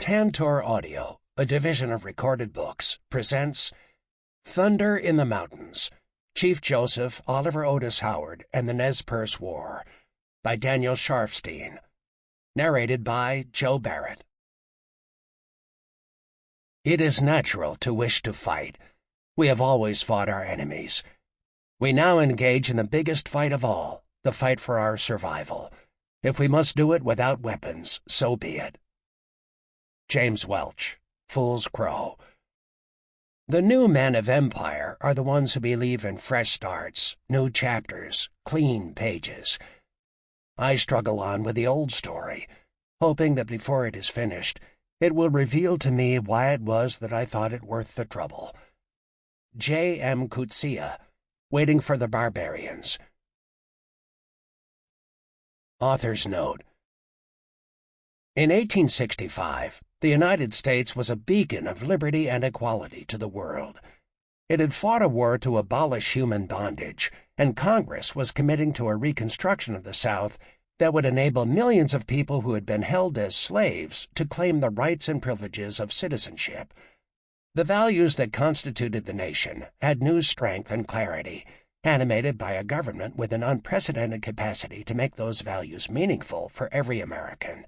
Tantor Audio, a division of Recorded Books, presents Thunder in the Mountains, Chief Joseph, Oliver Otis Howard, and the Nez Perce War, by Daniel Sharfstein. Narrated by Joe Barrett. It is natural to wish to fight. We have always fought our enemies. We now engage in the biggest fight of all, the fight for our survival. If we must do it without weapons, so be it. James Welch, Fool's Crow. The new men of empire are the ones who believe in fresh starts, new chapters, clean pages. I struggle on with the old story, hoping that before it is finished, it will reveal to me why it was that I thought it worth the trouble. J. M. Coetzee, Waiting for the Barbarians. Author's Note. In 1865, the United States was a beacon of liberty and equality to the world. It had fought a war to abolish human bondage, and Congress was committing to a reconstruction of the South that would enable millions of people who had been held as slaves to claim the rights and privileges of citizenship. The values that constituted the nation had new strength and clarity, animated by a government with an unprecedented capacity to make those values meaningful for every American.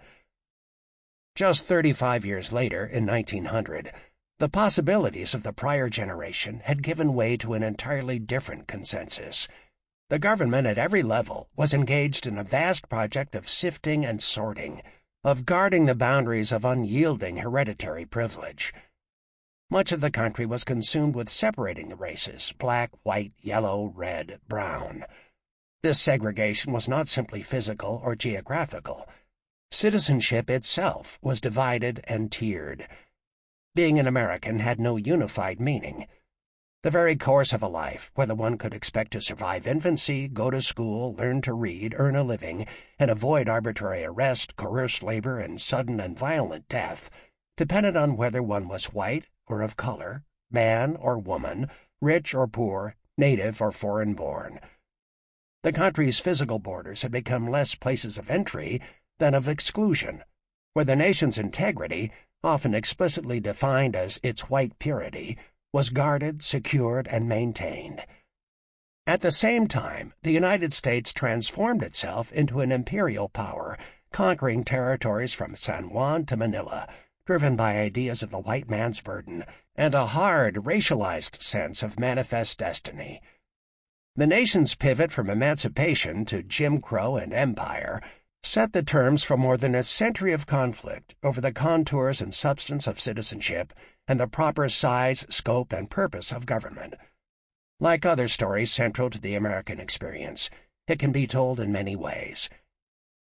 Just 35 years later, in 1900, the possibilities of the prior generation had given way to an entirely different consensus. The government at every level was engaged in a vast project of sifting and sorting, of guarding the boundaries of unyielding hereditary privilege. Much of the country was consumed with separating the races, black, white, yellow, red, brown. This segregation was not simply physical or geographical. Citizenship itself was divided and tiered. Being an American had no unified meaning. The very course of a life, whether one could expect to survive infancy, go to school, learn to read, earn a living, and avoid arbitrary arrest, coerced labor, and sudden and violent death, depended on whether one was white or of color, man or woman, rich or poor, native or foreign-born. The country's physical borders had become less places of entry than of exclusion, where the nation's integrity, often explicitly defined as its white purity, was guarded, secured, and maintained. At the same time, the United States transformed itself into an imperial power, conquering territories from San Juan to Manila, driven by ideas of the white man's burden and a hard, racialized sense of manifest destiny. The nation's pivot from emancipation to Jim Crow and empire set the terms for more than a century of conflict over the contours and substance of citizenship and the proper size, scope, and purpose of government. Like other stories central to the American experience, it can be told in many ways.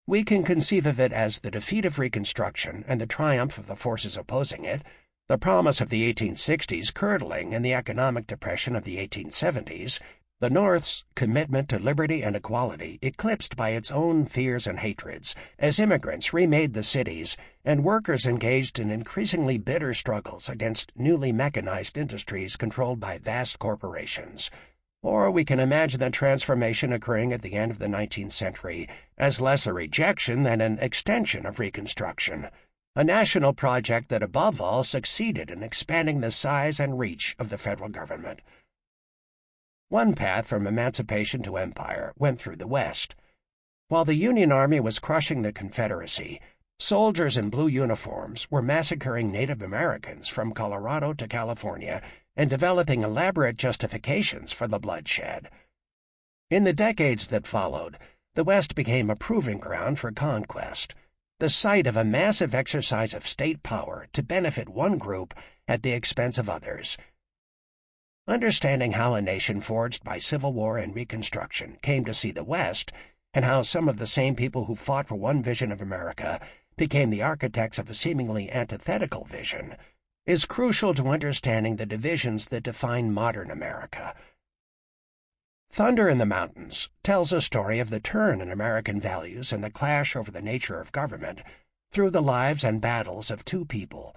We can conceive of it as the defeat of Reconstruction and the triumph of the forces opposing it, the promise of the 1860s curdling and the economic depression of the 1870s, the North's commitment to liberty and equality eclipsed by its own fears and hatreds as immigrants remade the cities and workers engaged in increasingly bitter struggles against newly mechanized industries controlled by vast corporations. Or we can imagine the transformation occurring at the end of the 19th century as less a rejection than an extension of Reconstruction, a national project that above all succeeded in expanding the size and reach of the federal government. One path from emancipation to empire went through the West. While the Union Army was crushing the Confederacy, soldiers in blue uniforms were massacring Native Americans from Colorado to California and developing elaborate justifications for the bloodshed. In the decades that followed, the West became a proving ground for conquest, the site of a massive exercise of state power to benefit one group at the expense of others. Understanding how a nation forged by Civil War and Reconstruction came to see the West, and how some of the same people who fought for one vision of America became the architects of a seemingly antithetical vision, is crucial to understanding the divisions that define modern America. Thunder in the Mountains tells a story of the turn in American values and the clash over the nature of government through the lives and battles of two people,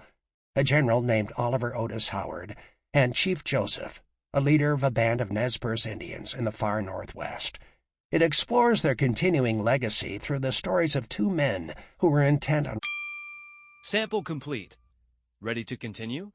a general named Oliver Otis Howard and Chief Joseph, a leader of a band of Nez Perce Indians in the far Northwest. It explores their continuing legacy through the stories of two men who were intent on... Sample complete. Ready to continue?